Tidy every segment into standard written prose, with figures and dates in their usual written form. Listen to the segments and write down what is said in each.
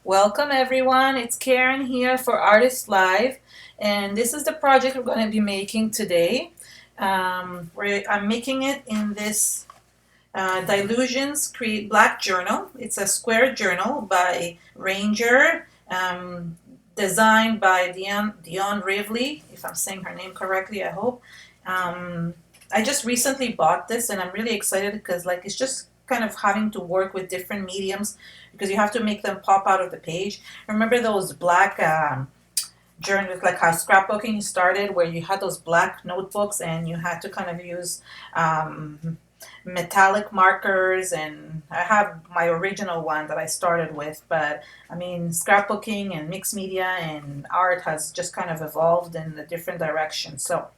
Welcome everyone, it's Karen here for Artist Live, and this is the project we're going to be making today. I'm making it in this Dilutions Create Black Journal. It's a square journal by Ranger, designed by Dion Rivley, if I'm saying her name correctly, I hope. Um, I just recently bought this and I'm really excited because it's just kind of having to work with different mediums because you have to make them pop out of the page. Remember those black journals, like how scrapbooking started, where you had those black notebooks and you had to kind of use metallic markers, and I have my original one that I started with, but I mean scrapbooking and mixed media and art has just kind of evolved in a different direction. So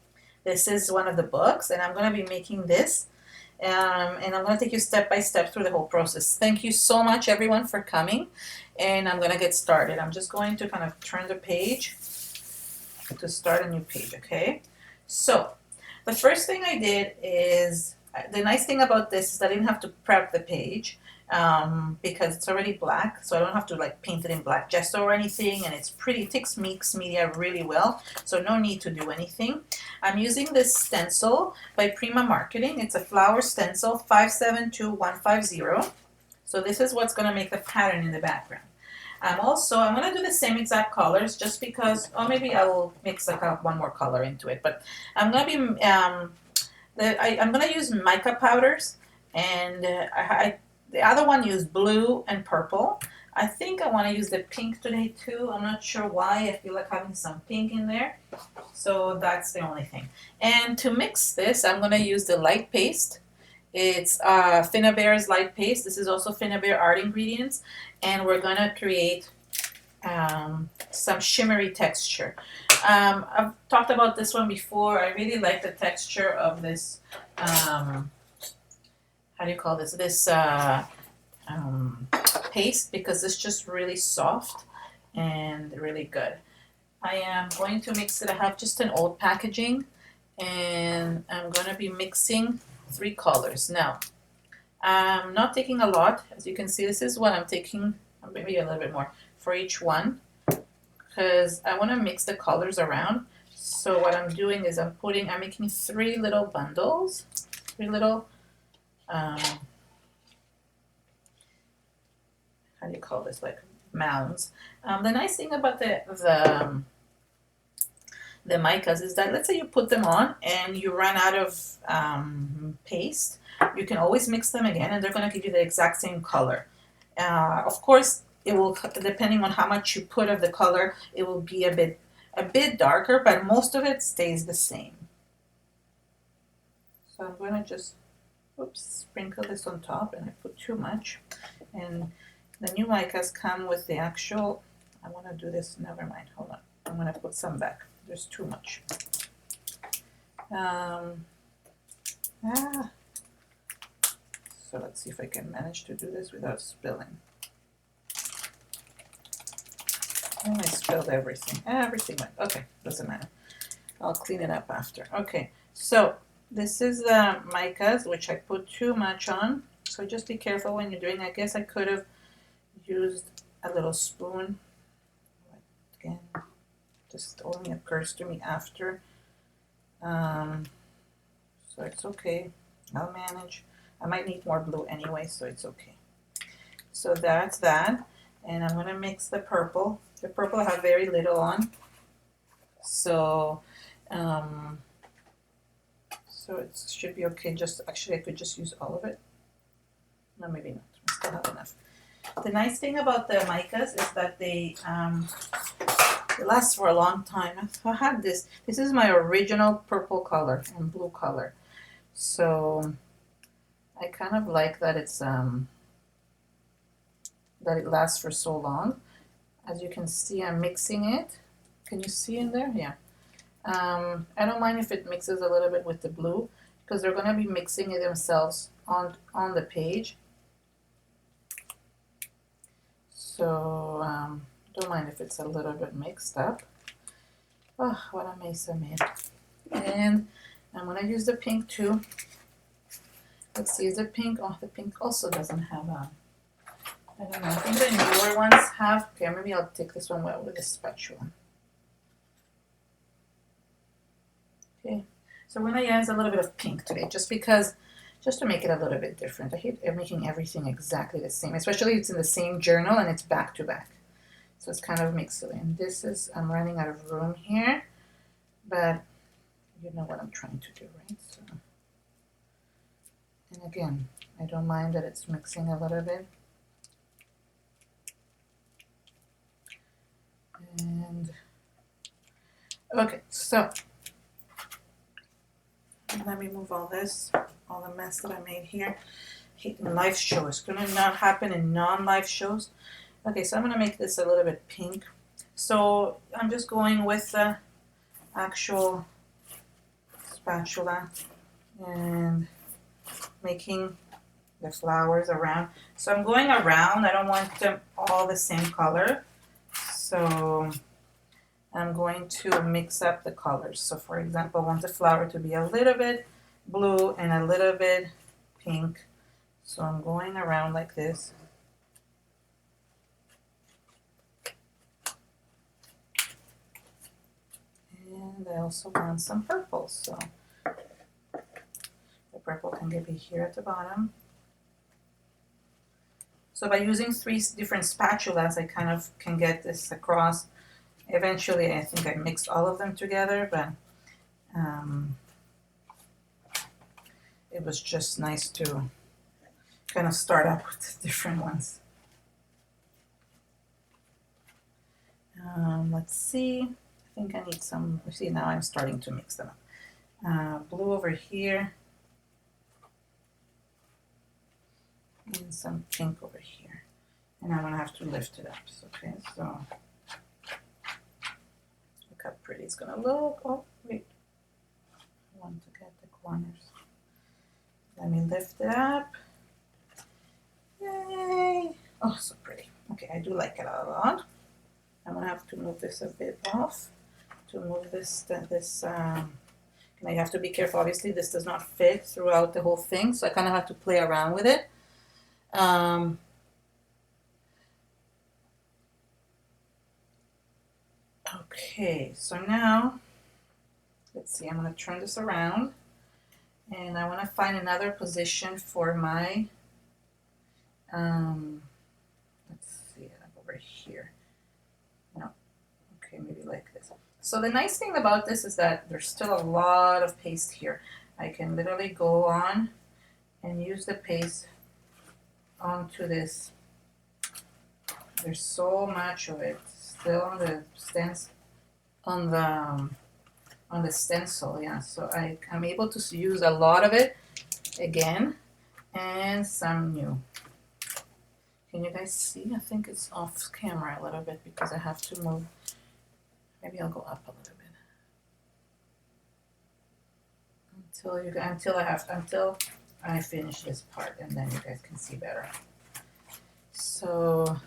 this is one of the books and I'm going to be making this, and I'm going to take you step by step through the whole process. Thank you so much everyone for coming, and I'm going to get started. I'm just going to kind of turn the page to start a new page, okay? So the first thing I did is, the nice thing about this is I didn't have to prep the page because it's already black, so I don't have to like paint it in black gesso or anything, and it's pretty, it takes mixed media really well, so no need to do anything. I'm using this stencil by Prima Marketing. It's a flower stencil 572150. So this is what's going to make the pattern in the background. I'm going to do the same exact colors just because, or maybe I will mix like one more color into it, but I'm going to be I'm going to use mica powders, and the other one used blue and purple. I think I want to use the pink today too. I'm not sure why. I feel like having some pink in there. So that's the only thing. And to mix this, I'm going to use the light paste. It's Finnabare's light paste. This is also Finnabare Art Ingredients. And we're going to create some shimmery texture. I've talked about this one before. I really like the texture of this, how do you call this? This paste, because it's just really soft and really good. I am going to mix it. I have just an old packaging, and I'm going to be mixing 3 colors. Now, I'm not taking a lot. As you can see, this is what I'm taking, maybe a little bit more for each one, because I want to mix the colors around. So what I'm doing is I'm making 3 little bundles, 3 little, how do you call this, like mounds. The nice thing about the micas is that, let's say you put them on and you run out of paste, you can always mix them again and they're going to give you the exact same color. Of course, it will, depending on how much you put of the color, it will be a bit darker, but most of it stays the same. So I'm going to just, sprinkle this on top, and I put too much. And the new micas come with the actual, I want to do this, never mind, hold on. I'm going to put some back. There's too much. So let's see if I can manage to do this without spilling. And I spilled everything. Everything went. Okay, doesn't matter. I'll clean it up after. Okay, so this is the micas, which I put too much on. So just be careful when you're doing. I guess I could have used a little spoon. Again, just only occurs to me after. So it's okay. I'll manage. I might need more blue anyway, so it's okay. So that's that. And I'm going to mix the purple. The purple I have very little on. So it should be okay. Just actually I could just use all of it. No, maybe not. I still have enough. The nice thing about the micas is that they last for a long time. I had this. This is my original purple color and blue color. So I kind of like that it's that it lasts for so long. As you can see, I'm mixing it. Can you see in there? Yeah. I don't mind if it mixes a little bit with the blue, because they're going to be mixing it themselves on the page. So don't mind if it's a little bit mixed up. Oh, what a mess I made. And I'm going to use the pink too. Let's see, is the pink? Oh, the pink also doesn't have a, I don't know, I think the newer ones have, okay, maybe I'll take this one with a spatula. Okay, so we're gonna use a little bit of pink today, just to make it a little bit different. I hate making everything exactly the same, especially if it's in the same journal and it's back to back. So it's kind of mixed in. This is, I'm running out of room here, but you know what I'm trying to do, right? So, and again, I don't mind that it's mixing a little bit. And okay, so let me move all this, all the mess that I made here. In live shows, gonna not happen in non-live shows. Okay, so I'm gonna make this a little bit pink. So I'm just going with the actual spatula and making the flowers around. So I'm going around, I don't want them all the same color. So I'm going to mix up the colors. So for example, I want the flower to be a little bit blue and a little bit pink. So I'm going around like this. And I also want some purple. So the purple can be here at the bottom. So by using 3 different spatulas, I kind of can get this across. Eventually, I think I mixed all of them together, but it was just nice to kind of start up with different ones. Let's see. I think I need some. See, now I'm starting to mix them up. Blue over here. And some pink over here. And I'm going to have to lift it up. Okay, so look how pretty it's going to look. Oh, wait. I want to get the corners. Let me lift it up. Yay! Oh, so pretty. Okay, I do like it a lot. I'm going to have to move this a bit off to move this, and I have to be careful. Obviously, this does not fit throughout the whole thing, so I kind of have to play around with it. Okay, so now, let's see, I'm going to turn this around, and I want to find another position for my, let's see, over here. No, okay, maybe like this. So the nice thing about this is that there's still a lot of paste here. I can literally go on and use the paste onto this. There's so much of it still on the stencil, on the stencil, yeah. So I'm able to use a lot of it again, and some new. Can you guys see? I think it's off camera a little bit because I have to move. Maybe I'll go up a little bit until I finish this part, and then you guys can see better. So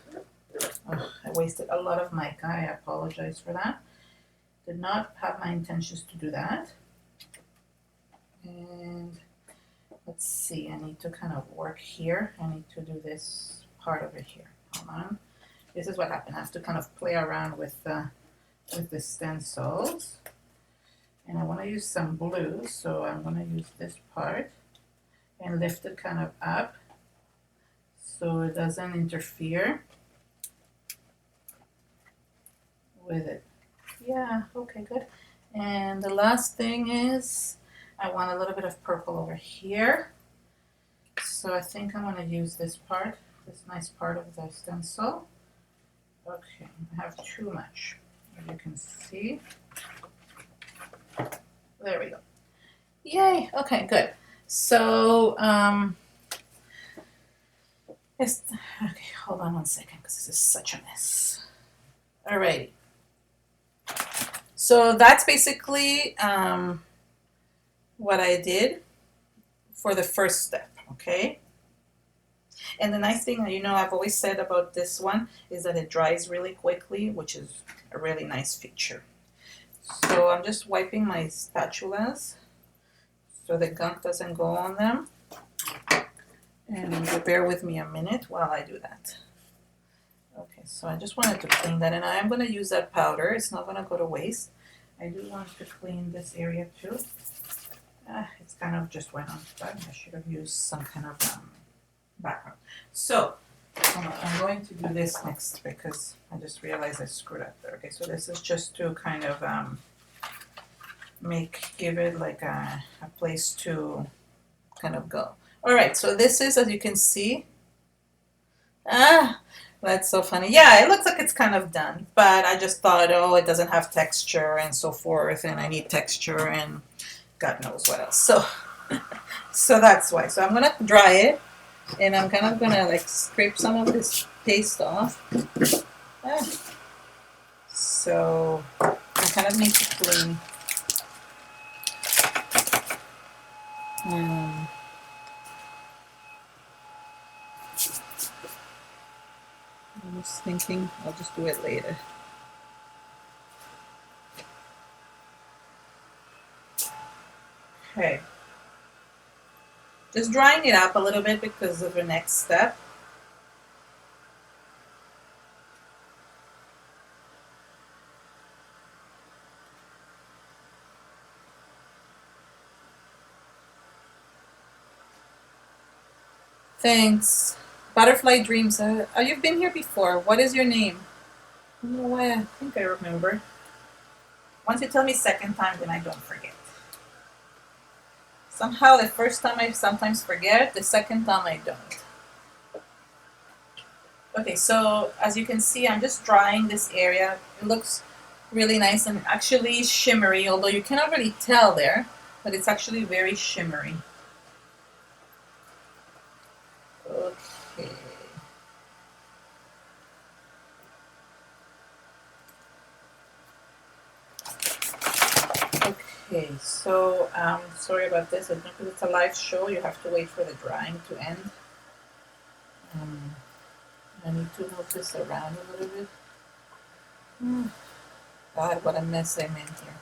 I wasted a lot of mica. I apologize for that. Did not have my intentions to do that. And let's see, I need to kind of work here. I need to do this part over here. Hold on. This is what happened. I have to kind of play around with the stencils. And I want to use some blue, so I'm going to use this part and lift it kind of up so it doesn't interfere with it. Yeah, okay, good. And the last thing is I want a little bit of purple over here. So I think I'm going to use this part, this nice part of the stencil. Okay, I have too much, as you can see. There we go. Yay, okay, good. So, okay, hold on one second because this is such a mess. Alrighty. So that's basically what I did for the first step, okay? And the nice thing, you know, I've always said about this one is that it dries really quickly, which is a really nice feature. So I'm just wiping my spatulas so the gunk doesn't go on them. And bear with me a minute while I do that. Okay, So I just wanted to clean that, and I am going to use that powder. It's not going to go to waste. I do want to clean this area too. It's kind of just went on, but I should have used some kind of background. So I'm going to do this next because I just realized I screwed up there. Okay, so this is just to kind of give it like a place to kind of go. All right, so this is, as you can see, that's so funny. Yeah, it looks like it's kind of done, but I just thought, oh, it doesn't have texture and so forth, and I need texture and God knows what else. So, so that's why. So I'm gonna dry it, and I'm kind of gonna like scrape some of this paste off. So I kind of need to clean. I was thinking I'll just do it later. Okay. Just drying it up a little bit because of the next step. Thanks. Butterfly Dreams. You've been here before. What is your name? I don't know why. I think I remember. Once you tell me second time, then I don't forget. Somehow the first time I sometimes forget, the second time I don't. Okay, so as you can see, I'm just drying this area. It looks really nice and actually shimmery, although you cannot really tell there, but it's actually very shimmery. Okay. Okay, so sorry about this. Because it's a live show, you have to wait for the drying to end. I need to move this around a little bit. God, what a mess I'm in here.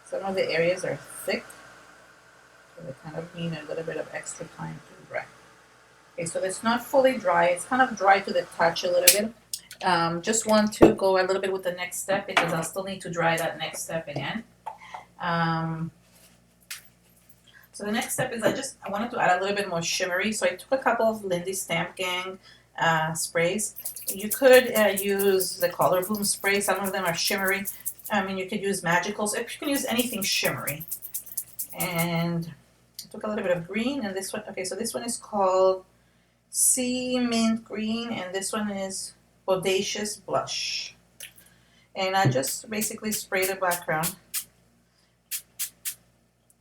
Some of the areas are thick, so they kind of need a little bit of extra time to dry. Okay, so it's not fully dry. It's kind of dry to the touch a little bit. Just want to go a little bit with the next step because I'll still need to dry that next step again. So the next step is I wanted to add a little bit more shimmery. So I took a couple of Lindy Stamp Gang sprays. You could use the Color Bloom spray. Some of them are shimmery. I mean, you could use Magicals. You can use anything shimmery. And I took a little bit of green and this one. Okay, so this one is called Sea Mint Green and this one is Bodacious Blush. And I just basically spray the background.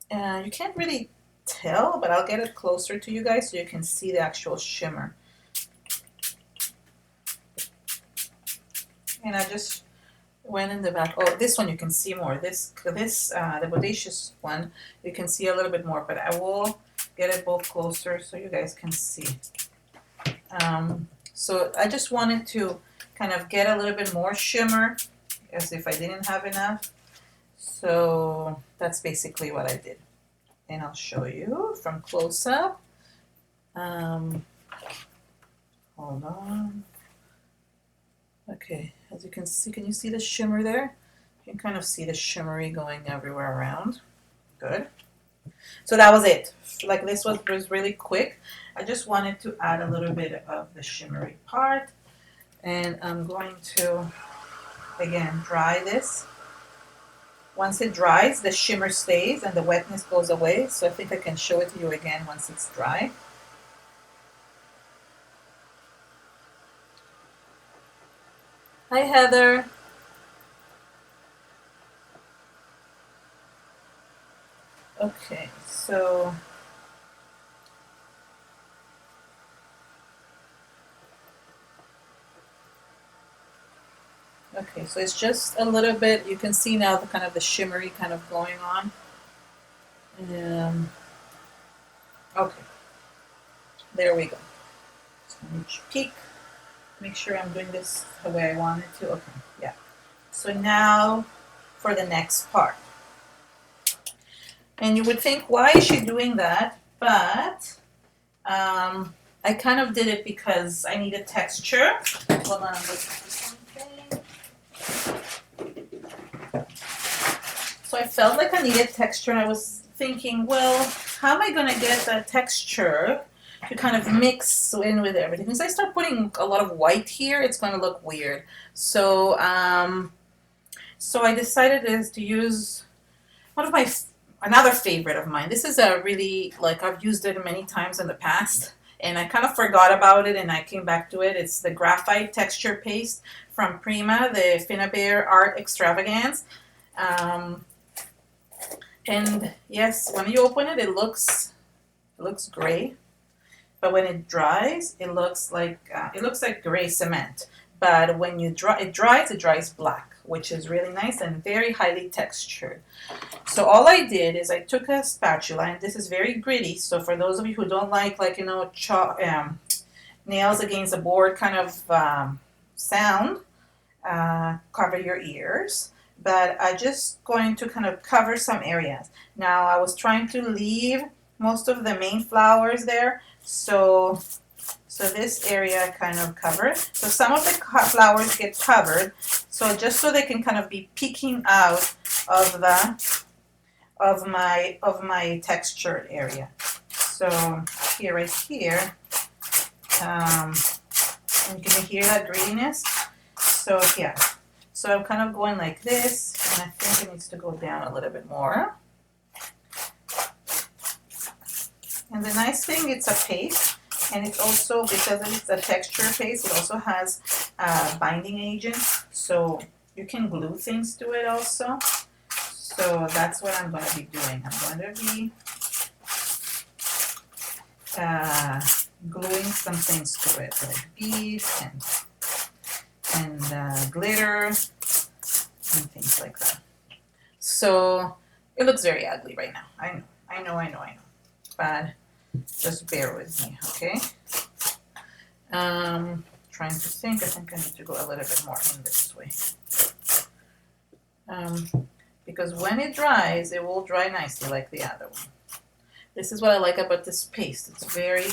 You can't really tell, but I'll get it closer to you guys so you can see the actual shimmer. And I just went in the back. Oh, this one you can see more. The Bodacious one, you can see a little bit more, but I will get it both closer so you guys can see. So I just wanted to kind of get a little bit more shimmer as if I didn't have enough. So that's basically what I did. And I'll show you from close up. Hold on. Okay, as you can see, can you see the shimmer there? You can kind of see the shimmery going everywhere around. Good. So that was it. Like this was really quick. I just wanted to add a little bit of the shimmery part. And I'm going to, again, dry this. Once it dries, the shimmer stays and the wetness goes away. So I think I can show it to you again once it's dry. Hi, Heather. Okay, so okay, so it's just a little bit. You can see now the kind of the shimmery kind of going on. Okay, there we go. So let me peek. Make sure I'm doing this the way I want it to. Okay, yeah. So now for the next part. And you would think, why is she doing that? But I kind of did it because I needed texture. Hold on, I'm looking for something. So I felt like I needed texture, and I was thinking, well, how am I going to get that texture to kind of mix in with everything? Because I start putting a lot of white here, it's going to look weird. So, so I decided is to use one of my another favorite of mine. This is a really, like, I've used it many times in the past, and I kind of forgot about it, and I came back to it. It's the graphite texture paste from Prima, the Finnabair Art Extravagance. And yes, when you open it, it looks gray, but when it dries, it looks like gray cement. But when it dries black, which is really nice and very highly textured. So all I did is I took a spatula, and this is very gritty. So for those of you who don't like you know, nails against the board kind of sound, cover your ears. But I'm just going to kind of cover some areas. Now I was trying to leave most of the main flowers there, so this area kind of covered. So some of the flowers get covered, so just so they can kind of be peeking out of my textured area. So here, right here, and you can hear that grittiness. So yeah. So I'm kind of going like this, and I think it needs to go down a little bit more. And the nice thing, it's a paste, and it's also, because it's a texture paste, it also has binding agent, so you can glue things to it also. So that's what I'm going to be doing. I'm going to be gluing some things to it, like beads and glitter and things like that. So it looks very ugly right now. I know. But just bear with me, okay? Trying to think. I think I need to go a little bit more in this way. Because when it dries, it will dry nicely like the other one. This is what I like about this paste. It's very...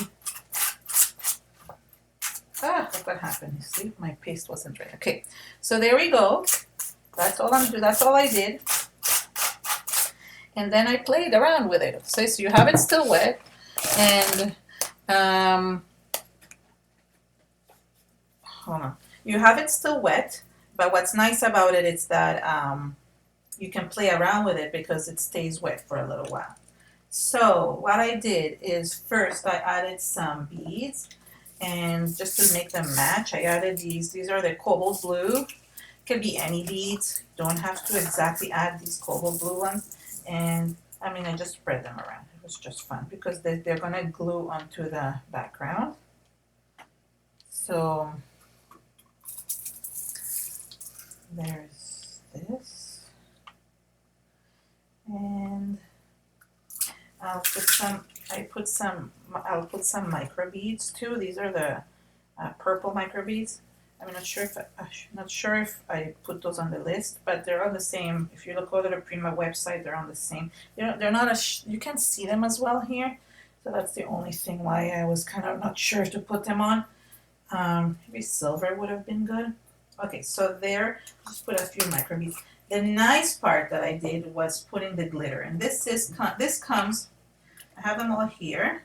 look what happened. You see, my paste wasn't dry. Okay, so there we go. That's all I'm doing. That's all I did. And then I played around with it. So you have it still wet, and hold on. You have it still wet, but what's nice about it is that you can play around with it because it stays wet for a little while. So what I did is first I added some beads, and just to make them match, I added these. These are the cobalt blue. Can be any beads. Don't have to exactly add these cobalt blue ones. And I mean, I just spread them around. It was just fun because they're gonna glue onto the background. So there's this, and I'll put some micro beads too. These are the purple micro beads. I'm not sure if I put those on the list, but they're on the same. If you look over the Prima website, they're on the same. They're not you can see them as well here. So that's the only thing why I was kind of not sure to put them on. Maybe silver would have been good. Okay, so there, just put a few micro beads. The nice part that I did was putting the glitter, and this comes. I have them all here.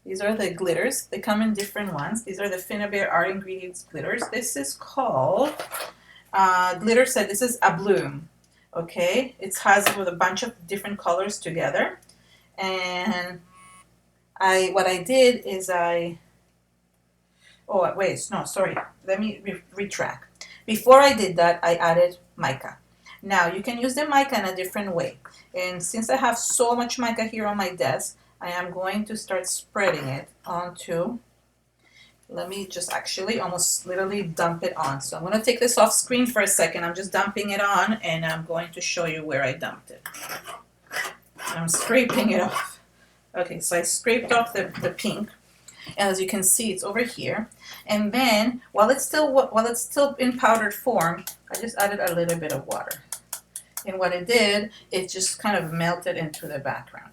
These are the glitters. They come in different ones. These are the Finnabair Art Ingredients glitters. This is called glitter set. This is a bloom. Okay, it has with a bunch of different colors together. And what I did is oh wait, no, sorry. Let me retract. Before I did that, I added mica. Now you can use the mica in a different way. And since I have so much mica here on my desk, I am going to start spreading it onto, let me just actually almost literally dump it on. So I'm going to take this off screen for a second. I'm just dumping it on, and I'm going to show you where I dumped it. I'm scraping it off. Okay, so I scraped off the pink. And as you can see, it's over here. And then, while it's still in powdered form, I just added a little bit of water. And what it did, it just kind of melted into the background.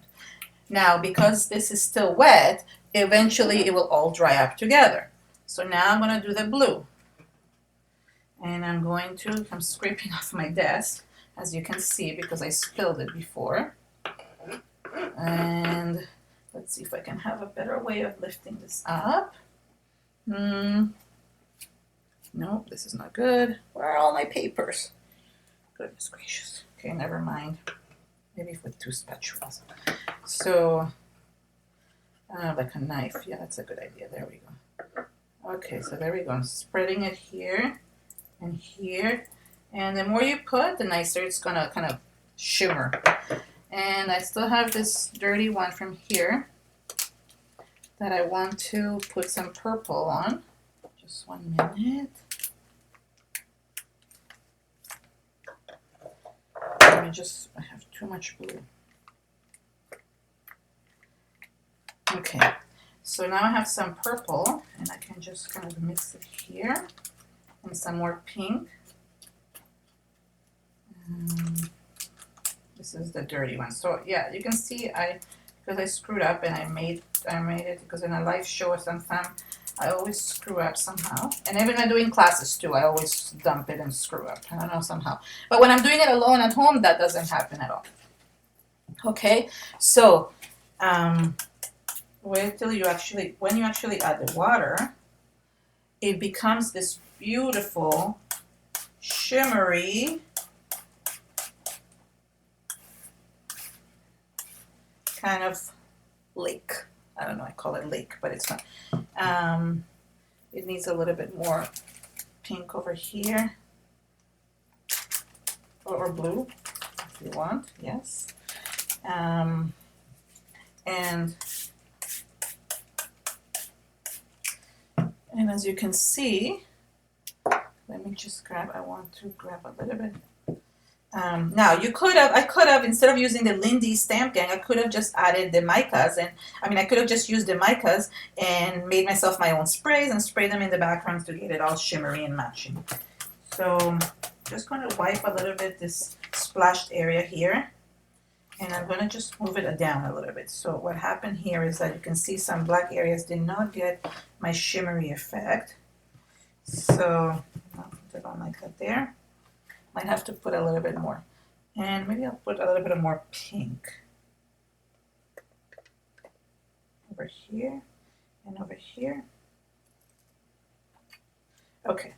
Now, because this is still wet, eventually it will all dry up together. So now I'm going to do the blue. And I'm scraping off my desk, as you can see, because I spilled it before. And let's see if I can have a better way of lifting this up. No, this is not good. Where are all my papers? Goodness gracious. Okay, never mind. Maybe with 2 spatulas. So, like a knife. Yeah, that's a good idea. There we go. Okay, so there we go. I'm spreading it here and here. And the more you put, the nicer it's gonna kind of shimmer. And I still have this dirty one from here that I want to put some purple on. Just 1 minute. I have too much blue. Okay, so now I have some purple, and I can just kind of mix it here, and some more pink. This is the dirty one. So yeah, you can see because I screwed up and I made it because in a live show or something, I always screw up somehow. And even when I'm doing classes too, I always dump it and screw up. I don't know, somehow. But when I'm doing it alone at home, that doesn't happen at all. Okay, so wait till when you actually add the water, it becomes this beautiful, shimmery, kind of lake. I don't know, I call it lake, but it's not. It needs a little bit more pink over here, or blue, if you want, yes. And as you can see, let me just I want to grab a little bit. Now I could have, instead of using the Lindy stamp gang, I could have just added the micas, and I could have just used the micas and made myself my own sprays and spray them in the background to get it all shimmery and matching. So just going to wipe a little bit this splashed area here, and I'm going to just move it down a little bit. So what happened here is that you can see some black areas did not get my shimmery effect. So I'll put it on like that there. Might have to put a little bit more. And maybe I'll put a little bit more pink. Over here and over here. Okay.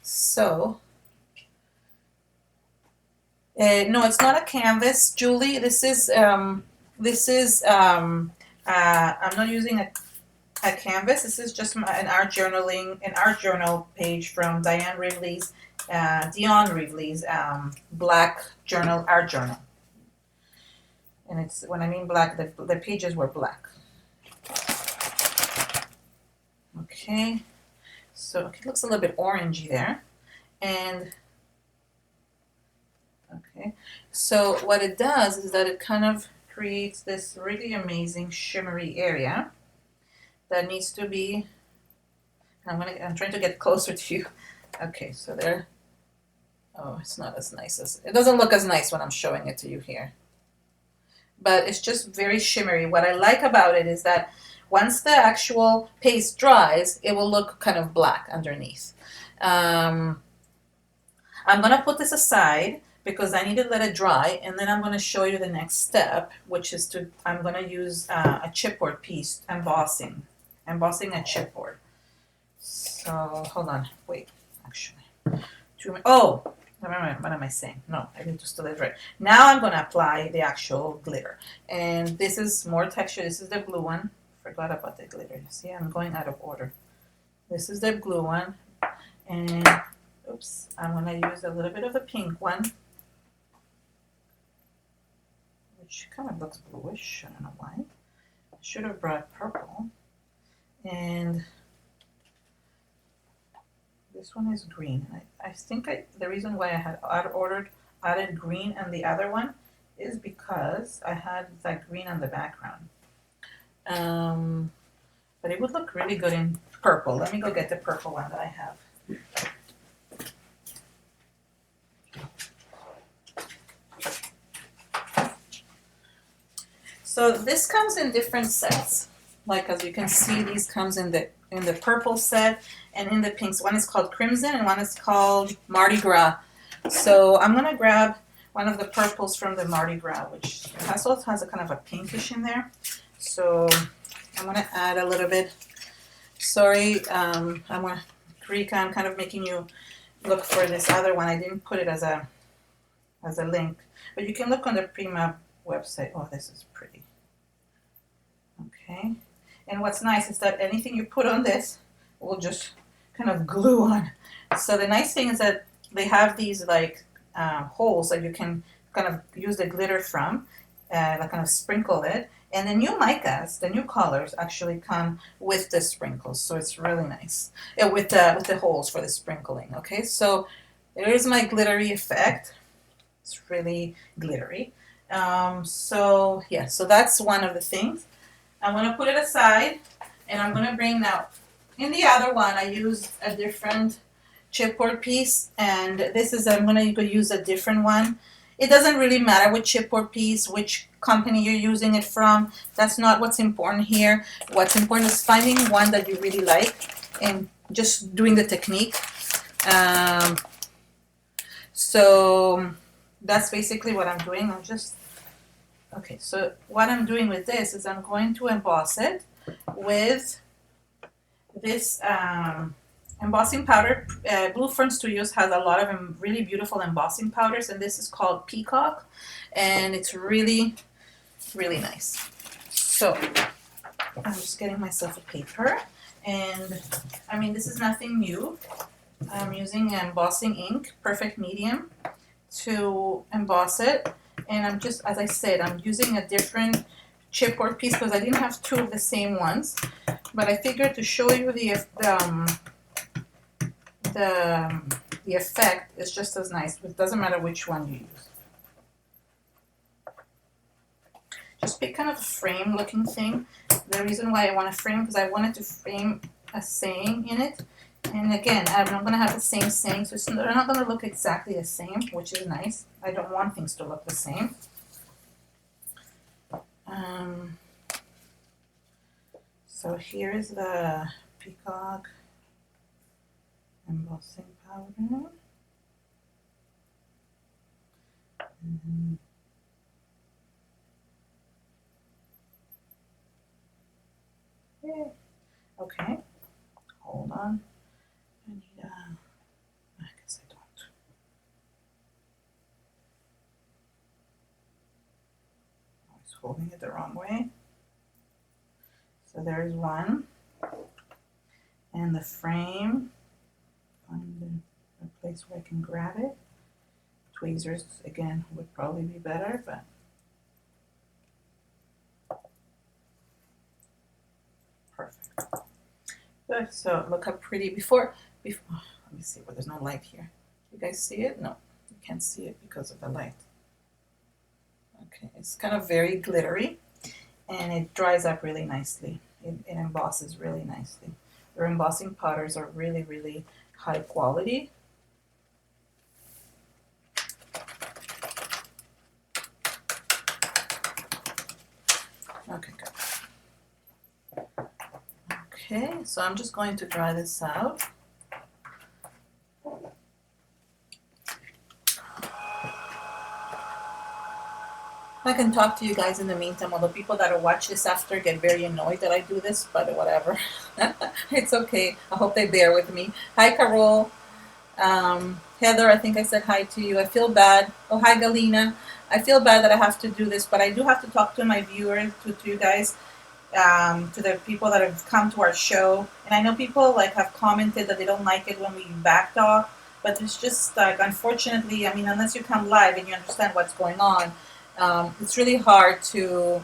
So, no, it's not a canvas, Julie. I'm not using a canvas. This is just an art journal page from Dion Rivley's black journal, art journal. And it's, when I mean black, the pages were black. Okay, so it looks a little bit orangey there. And okay, so what it does is that it kind of creates this really amazing shimmery area that needs to be, I'm trying to get closer to you. Okay, so there. Oh, it's not as nice it doesn't look as nice when I'm showing it to you here. But it's just very shimmery. What I like about it is that once the actual paste dries, it will look kind of black underneath. I'm going to put this aside because I need to let it dry, and then I'm going to show you the next step, which is I'm going to use a chipboard piece, embossing a chipboard. So hold on, wait, actually. What am I saying? No, I need to still it right. Now I'm going to apply the actual glitter. And this is more texture. This is the blue one. Forgot about the glitter. See, I'm going out of order. This is the blue one. And, oops, I'm going to use a little bit of the pink one, which kind of looks bluish. I don't know why. I should have brought purple. And this one is green. I think the reason why I had added green and the other one is because I had that green on the background. But it would look really good in purple. Let me go get the purple one that I have. So this comes in different sets. Like as you can see, these comes in the purple set and in the pinks. One is called Crimson and one is called Mardi Gras. So I'm gonna grab one of the purples from the Mardi Gras, which also has a kind of a pinkish in there. So I'm gonna add a little bit. Sorry, I'm gonna Rika, I'm kind of making you look for this other one. I didn't put it as a link, but you can look on the Prima website. Oh, this is pretty. Okay. And what's nice is that anything you put on this will just kind of glue on. So the nice thing is that they have these like holes that you can kind of use the glitter from, like kind of sprinkle it. And the new micas, the new colors actually come with the sprinkles, so it's really nice. With the holes for the sprinkling. Okay, so there's my glittery effect. It's really glittery. So yeah, so that's one of the things. I'm going to put it aside, and I'm going to bring now, in the other one, I used a different chipboard piece, and this is, I'm going to use a different one. It doesn't really matter which chipboard piece, which company you're using it from. That's not what's important here. What's important is finding one that you really like and just doing the technique. So that's basically what I'm doing. Okay, so what I'm doing with this is I'm going to emboss it with this embossing powder. Blue Fern Studios has a lot of really beautiful embossing powders, and this is called Peacock, and it's really, really nice. So I'm just getting myself a paper, and I mean, this is nothing new. I'm using embossing ink, perfect medium, to emboss it. And I'm just, as I said, I'm using a different chipboard piece because I didn't have two of the same ones. But I figured to show you the effect is just as nice. It doesn't matter which one you use. Just pick kind of a frame looking thing. The reason why I want to frame because I wanted to frame a saying in it. And again, I'm not going to have the same saying, so they're not going to look exactly the same, which is nice. I don't want things to look the same. So here's the Peacock embossing powder. Yeah. Okay, hold on. I need I guess I don't. I was holding it the wrong way. So there's one. And the frame, find a place where I can grab it. Tweezers, again, would probably be better, but perfect. Good, so look how pretty before, let me see where there's no light here. You guys see it? No, you can't see it because of the light. Okay, it's kind of very glittery and it dries up really nicely. It embosses really nicely. Their embossing powders are really, really high quality. Okay, good. Okay, so I'm just going to dry this out. I can talk to you guys in the meantime, although people that watch this after get very annoyed that I do this, but whatever. It's okay. I hope they bear with me. Hi, Carol. Heather, I think I said hi to you. I feel bad. Oh, hi, Galina. I feel bad that I have to do this, but I do have to talk to my viewers, to you guys, to the people that have come to our show. And I know people like have commented that they don't like it when we backed off, but it's just like, unfortunately, I mean, unless you come live and you understand what's going on, it's really hard to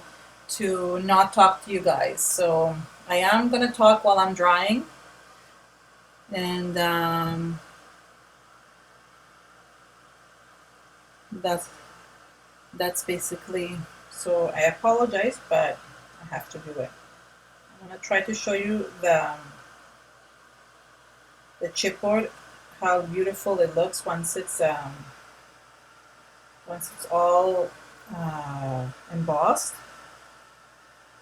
not talk to you guys. So I am going to talk while I'm drying. And that's basically, so I apologize, but I have to do it. I'm going to try to show you the chipboard, how beautiful it looks once it's all embossed.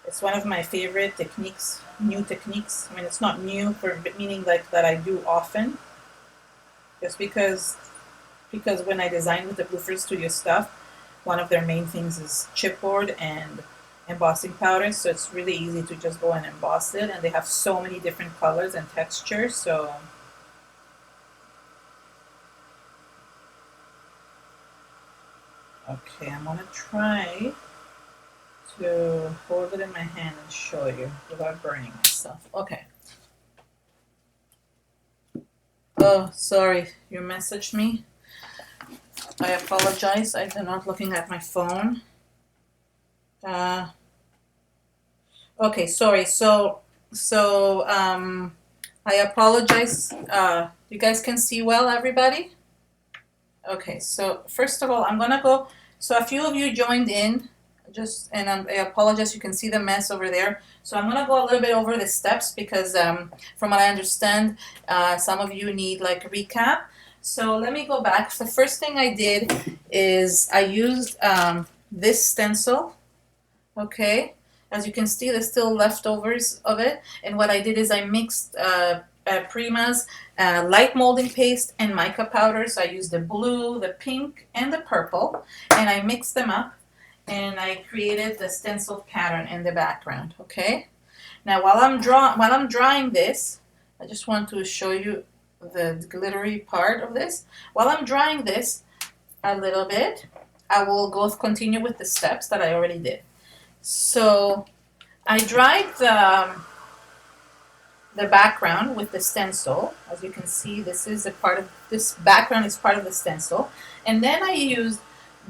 It's one of my favorite techniques, new techniques. I mean, it's not new for meaning like that I do often, just because when I design with the Blueford Studio stuff, one of their main things is chipboard and embossing powder. So it's really easy to just go and emboss it, and they have so many different colors and textures. So okay, I'm gonna try to hold it in my hand and show you without burning myself. Okay. Oh, sorry, you messaged me. I apologize. I'm not looking at my phone. Uh, okay, sorry. So, I apologize. You guys can see well, everybody? Okay, so first of all, I'm gonna go. So a few of you joined in, and I apologize. You can see the mess over there. So I'm gonna go a little bit over the steps because, from what I understand, some of you need like a recap. So let me go back. The first thing I did is I used this stencil. Okay, as you can see, there's still leftovers of it. And what I did is I mixed Prima's light molding paste and mica powder. So I used the blue, the pink, and the purple, and I mixed them up, and I created the stencil pattern in the background. Okay. Now while I'm drawing this, I just want to show you the glittery part of this. While I'm drawing this a little bit, I will continue with the steps that I already did. So I dried the background with the stencil. As you can see, this background is part of the stencil. And then I used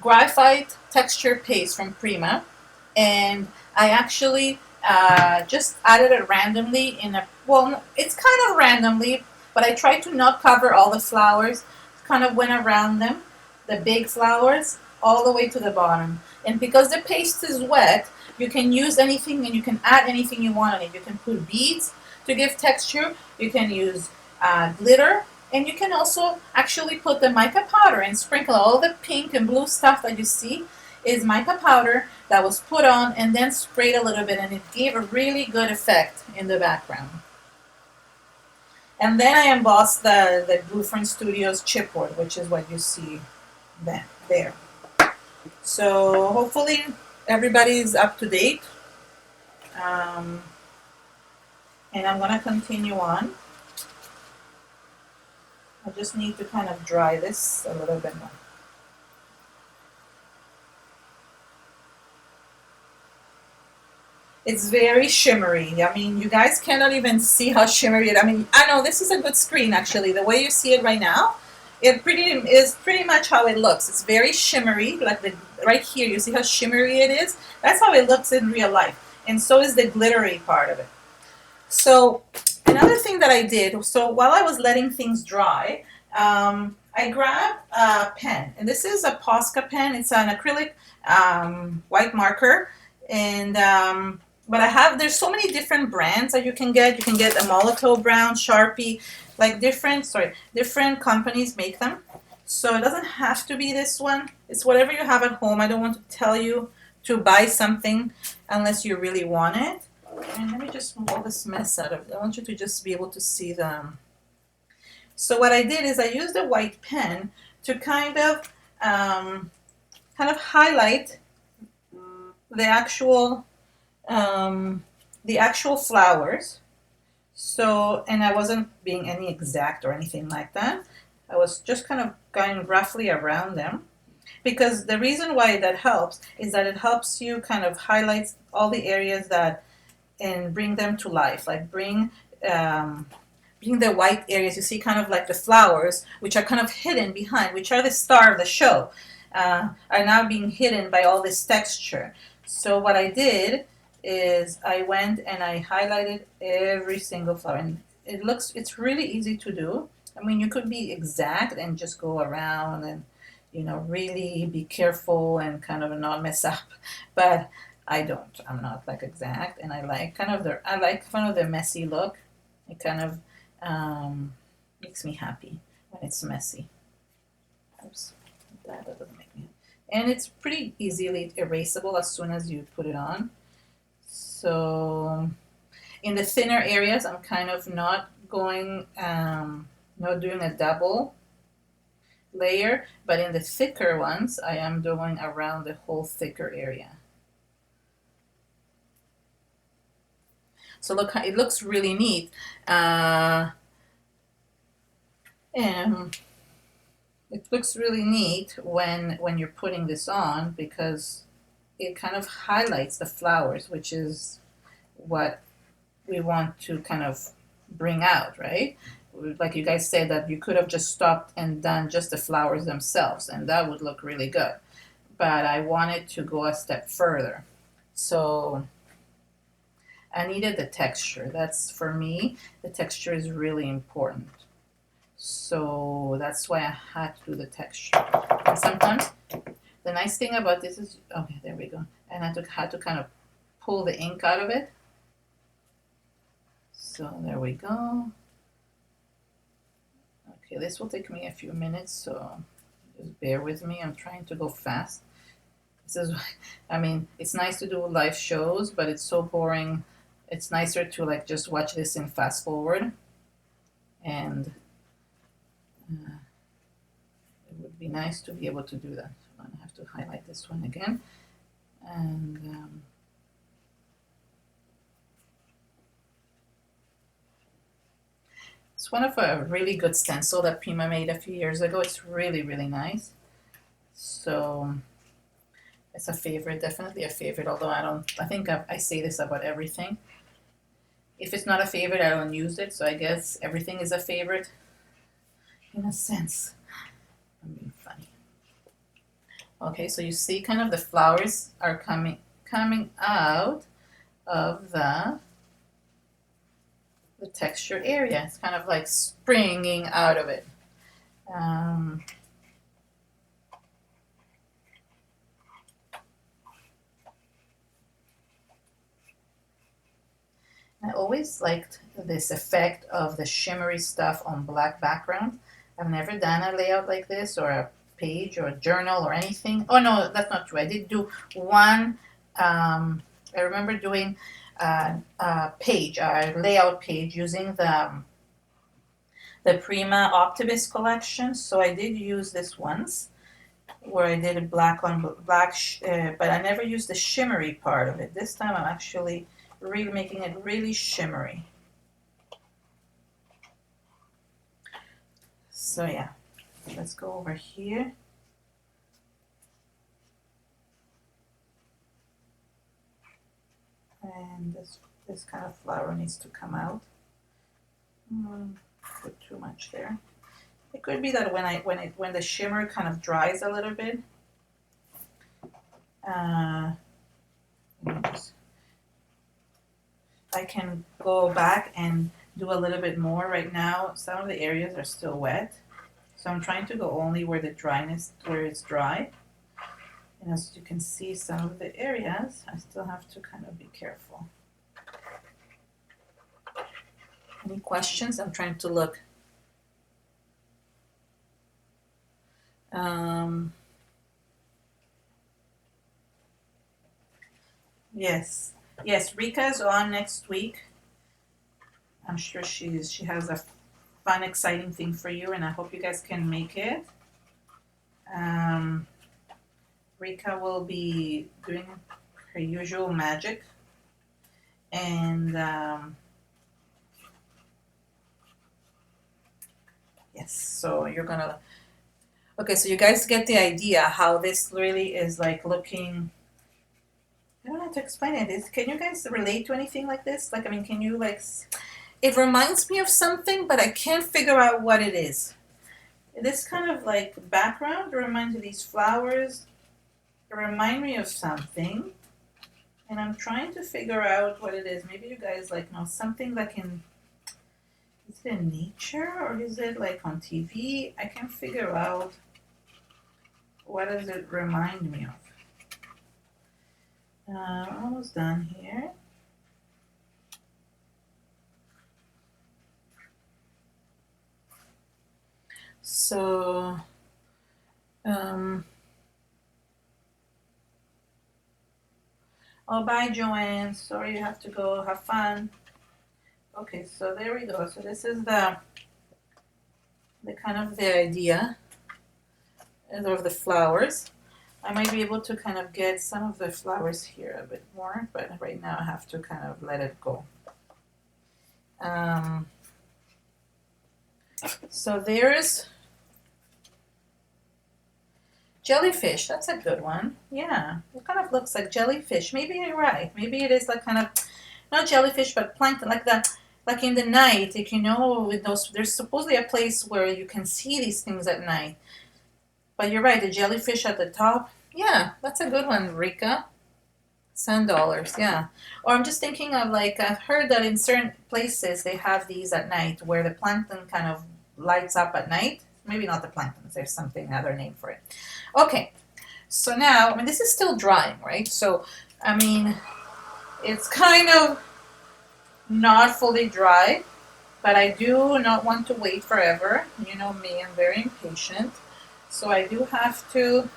graphite texture paste from Prima, and I actually just added it randomly it's kind of randomly, but I tried to not cover all the flowers, kind of went around them, the big flowers, all the way to the bottom. And because the paste is wet, you can use anything and you can add anything you want on it. You can put beads to give texture, you can use glitter, and you can also actually put the mica powder and sprinkle all the pink and blue stuff that you see is mica powder that was put on and then sprayed a little bit, and it gave a really good effect in the background. And then I embossed the Blueford Studios chipboard, which is what you see there. So hopefully everybody's up to date. And I'm going to continue on. I just need to kind of dry this a little bit more. It's very shimmery. I mean, you guys cannot even see how shimmery it is. I mean, I know this is a good screen actually. The way you see it right now, it is pretty much how it looks. It's very shimmery, like right here. You see how shimmery it is? That's how it looks in real life. And so is the glittery part of it. So another thing that I did, so while I was letting things dry, I grabbed a pen, and this is a Posca pen. It's an acrylic white marker, and but there's so many different brands that you can get. You can get a Molotow Brown, Sharpie, like different companies make them. So it doesn't have to be this one. It's whatever you have at home. I don't want to tell you to buy something unless you really want it. And let me just move all this mess out of it. I want you to just be able to see them. So what I did is I used a white pen to kind of highlight the actual flowers. So, and I wasn't being any exact or anything like that. I was just kind of going roughly around them. Because the reason why that helps is that it helps you kind of highlight all the areas and bring them to life, like bring the white areas you see, kind of like the flowers, which are kind of hidden behind, which are the star of the show, are now being hidden by all this texture. So what I did is I went and I highlighted every single flower, and it's really easy to do. I mean, you could be exact and just go around and really be careful and kind of not mess up, but I don't. I'm not like exact, and I like kind of the messy look. It kind of makes me happy when it's messy. Oops, that doesn't make me. And it's pretty easily erasable as soon as you put it on. So in the thinner areas, I'm kind of not going, not doing a double layer, but in the thicker ones, I am doing around the whole thicker area. So look, it looks really neat. And it looks really neat when you're putting this on because it kind of highlights the flowers, which is what we want to kind of bring out, right? Like you guys said that you could have just stopped and done just the flowers themselves, and that would look really good. But I wanted to go a step further. So I needed the texture. That's for me, the texture is really important. So that's why I had to do the texture. And sometimes the nice thing about this is, okay, there we go. And I had to kind of pull the ink out of it. So there we go. Okay, this will take me a few minutes, so just bear with me. I'm trying to go fast. This is, I mean, it's nice to do live shows, but it's so boring. It's nicer to like just watch this in fast forward. And it would be nice to be able to do that. So I have to highlight this one again. And it's one of a really good stencil that Pima made a few years ago. It's really, really nice. So it's a favorite, definitely a favorite, although I think I say this about everything. If it's not a favorite, I don't use it, so I guess everything is a favorite in a sense. I'm being funny. Okay, so you see kind of the flowers are coming out of the textured area. It's kind of like springing out of it. I always liked this effect of the shimmery stuff on black background. I've never done a layout like this or a page or a journal or anything. Oh no, that's not true. I did do one. I remember doing a page, a layout page using the Prima Optimist collection. So I did use this once where I did a black on black, but I never used the shimmery part of it. This time I'm actually really making it really shimmery. So yeah, let's go over here. And this kind of flower needs to come out. Put too much there. It could be that when the shimmer kind of dries a little bit, I can go back and do a little bit more. Right now, some of the areas are still wet, so I'm trying to go only where it's dry. And as you can see, some of the areas, I still have to kind of be careful. Any questions? I'm trying to look. Yes, Rika's on next week. I'm sure she has a fun, exciting thing for you, and I hope you guys can make it. Rika will be doing her usual magic, and yes, so you're gonna. Okay, so you guys get the idea how this really is like looking. I don't know how to explain it. Can you guys relate to anything like this? Like, I mean, can you like? It reminds me of something, but I can't figure out what it is. This kind of like background reminds me of these flowers. It remind me of something, and I'm trying to figure out what it is. Maybe you guys like know something like in. Is it in nature or is it like on TV? I can't figure out. What does it remind me of? Almost done here. So, Oh, bye, Joanne. Sorry you have to go. Have fun. Okay, so there we go. So this is the kind of the idea of the flowers. I might be able to kind of get some of the flowers here a bit more, but right now I have to kind of let it go. So there's jellyfish. That's a good one. Yeah, it kind of looks like jellyfish. Maybe you're right. Maybe it is like kind of not jellyfish, but plankton, like that. Like in the night, like, you know, with those, there's supposedly a place where you can see these things at night. But you're right, the jellyfish at the top. Yeah, that's a good one, Rika. $10, yeah. Or I'm just thinking of like, I've heard that in certain places they have these at night where the plankton kind of lights up at night. Maybe not the plankton, there's something, other name for it. Okay, so now, I mean, this is still drying, right? So, I mean, it's kind of not fully dry, but I do not want to wait forever. You know me, I'm very impatient. So I do have to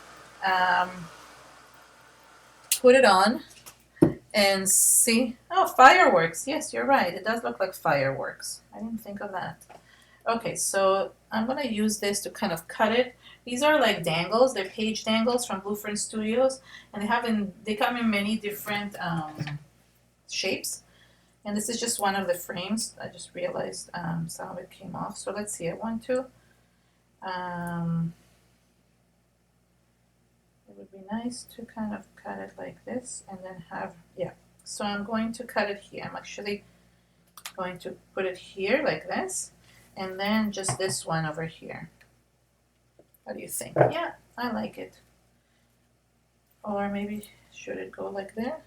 put it on and see. Oh, fireworks. Yes, you're right. It does look like fireworks. I didn't think of that. Okay, so I'm going to use this to kind of cut it. These are like dangles. They're page dangles from Bluefern Studios. And they come in many different shapes. And this is just one of the frames. I just realized some of it came off. So let's see. I want to... it would be nice to kind of cut it like this and then have, yeah. So I'm going to cut it here. I'm actually going to put it here like this, and then just this one over here. What do you think? Yeah, I like it. Or maybe should it go like there?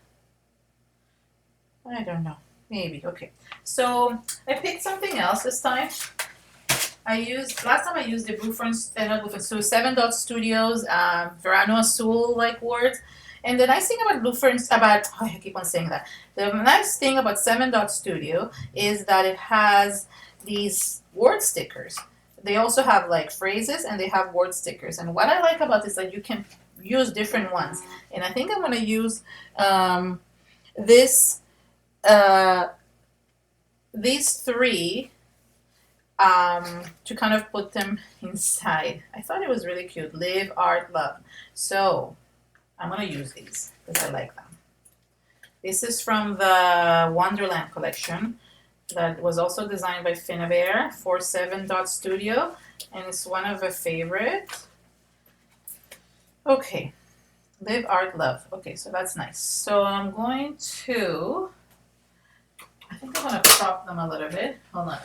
I don't know. Maybe. Okay. So I picked something else this time. Last time I used the Bluefern, so 7 Dot Studios, Verano Azul like words. And the nice thing about I keep on saying that. The nice thing about 7 Dot Studio is that it has these word stickers. They also have like phrases and they have word stickers. And what I like about this is that you can use different ones. And I think I'm going to use these three to kind of put them inside. I thought it was really cute. Live, art, love. So I'm going to use these because I like them. This is from the Wonderland collection that was also designed by Finnabair for 7 Dot Studio, and it's one of a favorite. Okay, live, art, love. Okay, so that's nice. So I'm going to, I think I'm going to prop them a little bit. Hold on,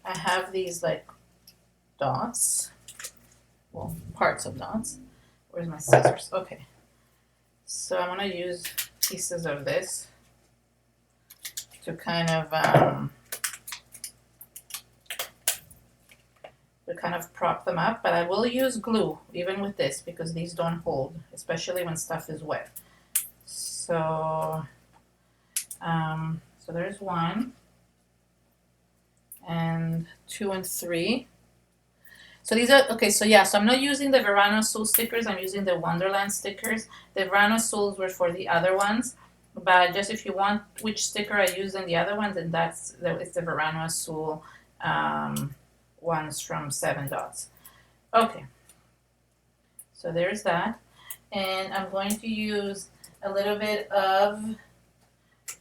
I have these like dots, well, parts of dots. Where's my scissors? Okay, so I'm going to use pieces of this to kind of prop them up, but I will use glue even with this because these don't hold, especially when stuff is wet. So so there's 1 and 2 and 3. So these are, okay, so yeah, so I'm not using the Verano Azul stickers, I'm using the Wonderland stickers. The Verano Azuls were for the other ones, but just if you want which sticker I use in the other ones, then it's the Verano Azul ones from 7 Dots. Okay, so there's that. And I'm going to use a little bit of,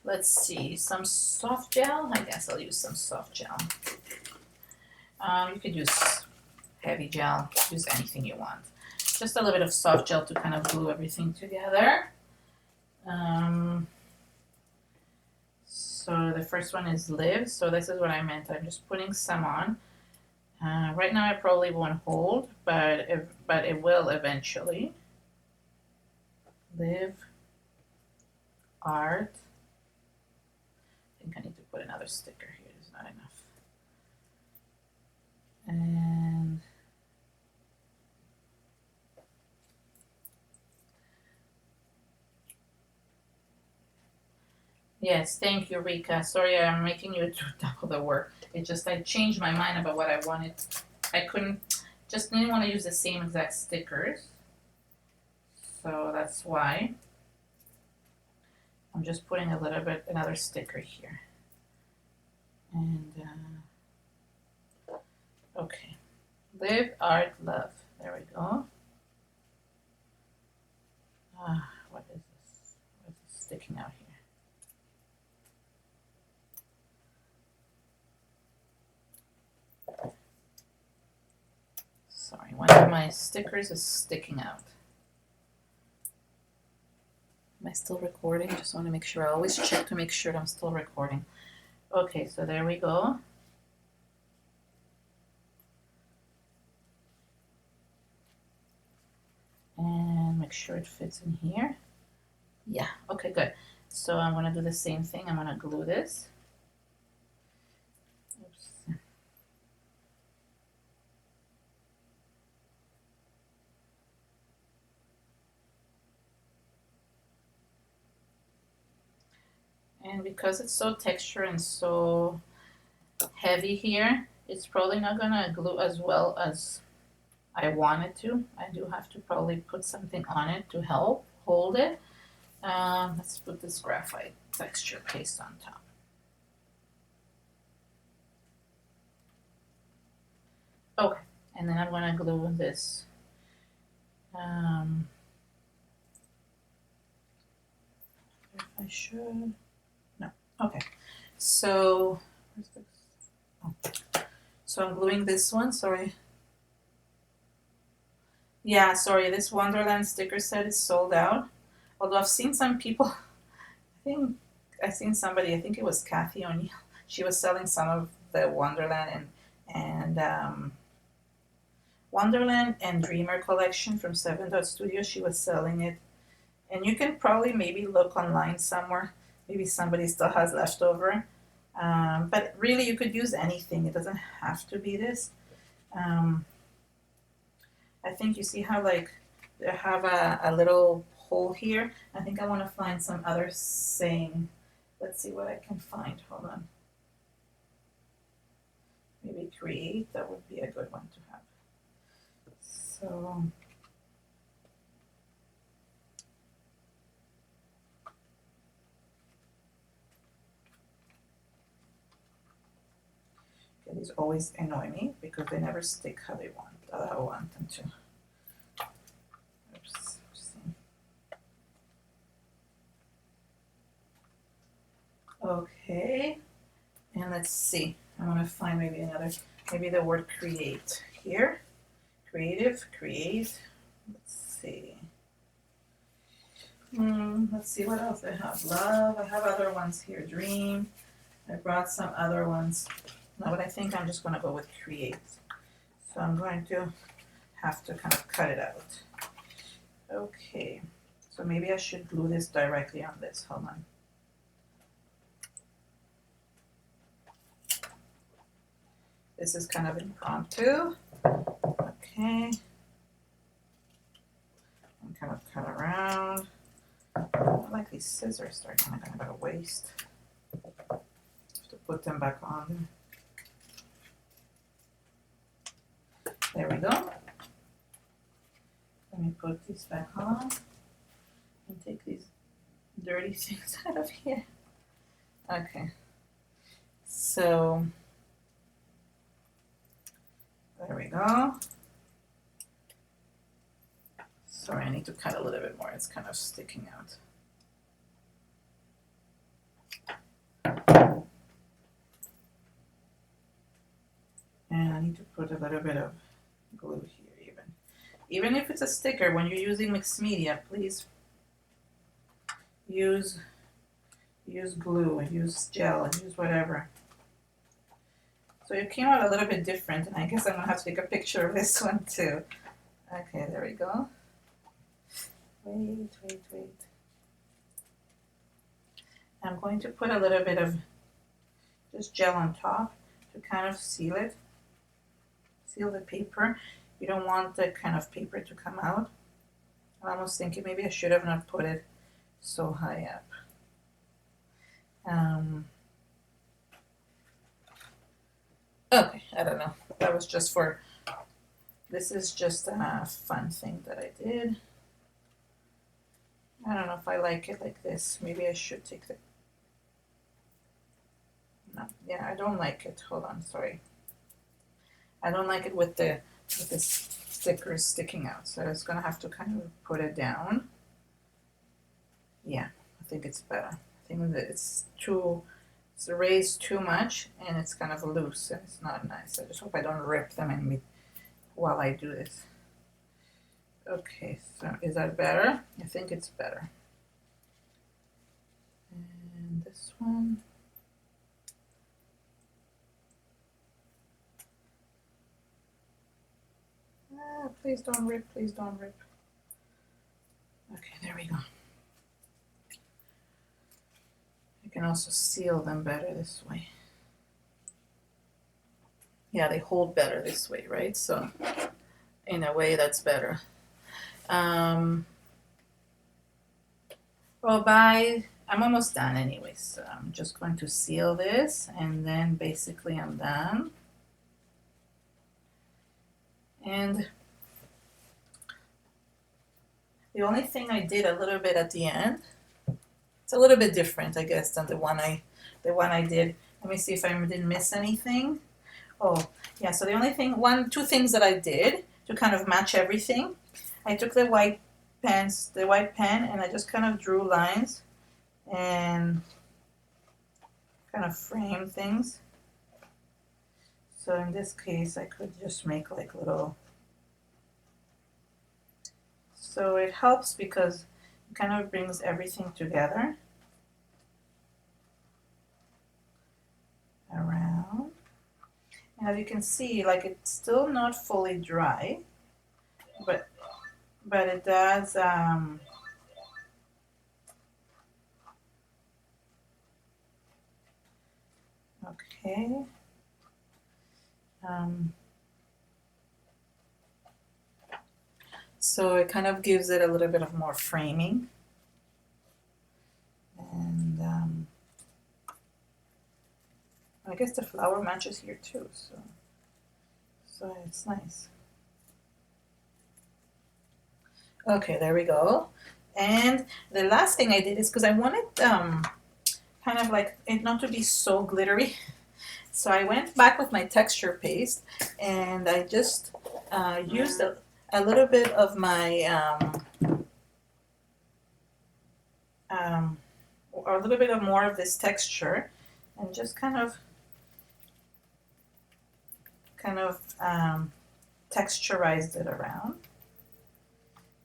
let's see, some soft gel. I guess I'll use some soft gel. You could use heavy gel, use anything you want. Just a little bit of soft gel to kind of glue everything together. So the first one is live. So this is what I meant. I'm just putting some on. Right now I probably won't hold, but it will eventually. Live, art. I think I need to put another sticker here. It's not enough. And yes, thank you, Rika. Sorry, I'm making you do double the work. It just, I changed my mind about what I wanted. I didn't want to use the same exact stickers. So that's why I'm just putting a little bit, another sticker here. And okay, live, art, love. There we go. What is this? What is sticking out here? Sorry, one of my stickers is sticking out. Am I still recording? Just want to make sure. I always check to make sure I'm still recording. Okay, so there we go. And make sure it fits in here. Yeah, okay, good. So I'm going to do the same thing. I'm going to glue this. Oops. And because it's so textured and so heavy here, it's probably not going to glue as well as I want it to. I do have to probably put something on it to help hold it. Let's put this graphite texture paste on top. Okay, and then I'm going to glue this. If I should. No. Okay. So, so I'm gluing this one. Sorry. Yeah, sorry. This Wonderland sticker set is sold out. Although I've seen some people. I think I've seen somebody. I think it was Kathy O'Neill. She was selling some of the Wonderland and Wonderland and Dreamer collection from 7 Dot Studio. She was selling it, and you can probably maybe look online somewhere. Maybe somebody still has leftover. But really, you could use anything. It doesn't have to be this. I think you see how like they have a little hole here. I think I want to find some other saying. Let's see what I can find. Hold on. Maybe create. That would be a good one to have. So. These always annoy me because they never stick how they want. I want them to. Oops. Okay, and let's see. I want to find maybe the word create here. Creative, create. Let's see. Let's see what else I have. Love. I have other ones here. Dream. I brought some other ones. No, but I think I'm just going to go with create. So I'm going to have to kind of cut it out. Okay, so maybe I should glue this directly on this. Hold on. This is kind of impromptu. Okay. And kind of cut around. I like these scissors. They're kind of a waste. Have to put them back on. There we go. Let me put these back on and take these dirty things out of here. Okay. So there we go. Sorry, I need to cut a little bit more. It's kind of sticking out. And I need to put a little bit of glue here even if it's a sticker. When you're using mixed media, please use glue, use gel, use whatever. So it came out a little bit different, and I guess I'm gonna have to take a picture of this one too. Okay, there we go. Wait. I'm going to put a little bit of just gel on top to kind of seal it. Seal the paper. You don't want the kind of paper to come out. I'm almost thinking maybe I should have not put it so high up. Okay, I don't know. That was just for, this is just a fun thing that I did. I don't know if I like it like this. Maybe I should take the, no, yeah, I don't like it. Hold on, sorry. I don't like it with the stickers sticking out. So I was gonna have to kind of put it down. Yeah, I think it's better. I think that it's raised too much and it's kind of loose and it's not nice. I just hope I don't rip them in while I do this. Okay, so is that better? I think it's better. And this one. Ah, please don't rip, please don't rip. Okay, there we go. You can also seal them better this way. Yeah, they hold better this way, right? So in a way that's better. Well, I'm almost done anyway, so I'm just going to seal this and then basically I'm done. And the only thing I did a little bit at the end, it's a little bit different, I guess, than the one I did. Let me see if I didn't miss anything. Oh, yeah, so the only thing, two things that I did to kind of match everything, I took the white pen, and I just kind of drew lines and kind of frame things. So in this case, I could just make like little, so it helps because it kind of brings everything together around. And as you can see, like it's still not fully dry, but it does, okay. So it kind of gives it a little bit of more framing. And I guess the flower matches here too, so it's nice. Okay, there we go. And the last thing I did is because I wanted kind of like it not to be so glittery. So I went back with my texture paste and I just used a little bit of my or a little bit of more of this texture and just kind of texturized it around.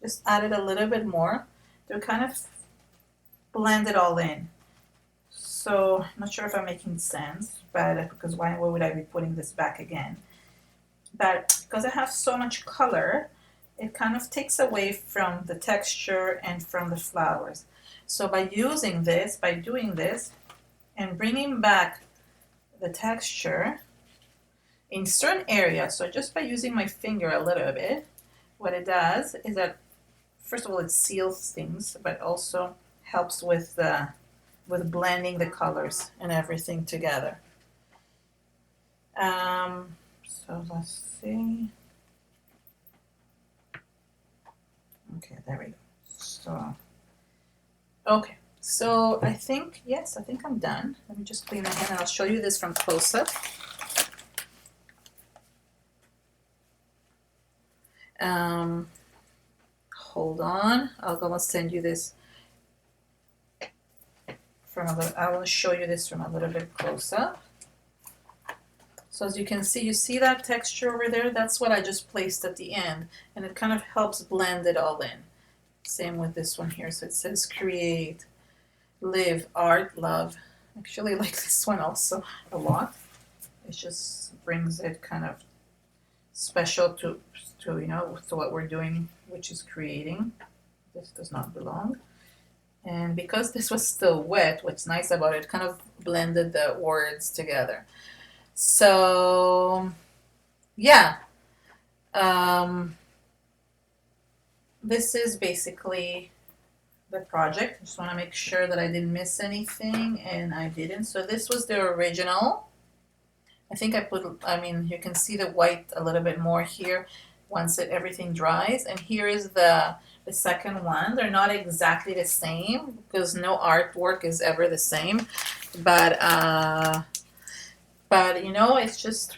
Just added a little bit more to kind of blend it all in. So I'm not sure if I'm making sense, but because why would I be putting this back again? But because I have so much color, it kind of takes away from the texture and from the flowers. So by using this, by doing this, and bringing back the texture in certain areas, so just by using my finger a little bit, what it does is that, first of all, it seals things, but also helps with blending the colors and everything together. So let's see. Okay, there we go. So, okay. So I think, yes, I think I'm done. Let me just clean my hand and I'll show you this from close up. Hold on. I'll go and send you this from a little, I will show you this from a little bit close up. So as you can see, you see that texture over there? That's what I just placed at the end, and it kind of helps blend it all in. Same with this one here. So it says create, live, art, love. I actually like this one also a lot. It just brings it kind of special to you know, to what we're doing, which is creating. This does not belong. And because this was still wet, what's nice about it, kind of blended the words together. So, yeah. This is basically the project. I just want to make sure that I didn't miss anything, and I didn't. So this was the original. I think I mean, you can see the white a little bit more here once everything dries. And here is the the second one. They're not exactly the same because no artwork is ever the same, but you know, it's just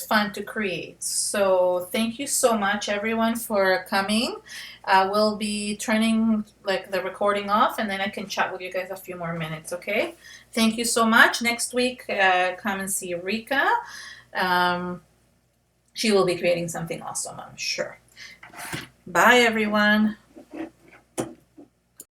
fun to create. So thank you so much everyone for coming. I will be turning like the recording off and then I can chat with you guys a few more minutes, okay? Thank you so much. Next week, come and see Rika. Um, she will be creating something awesome, I'm sure. Bye everyone.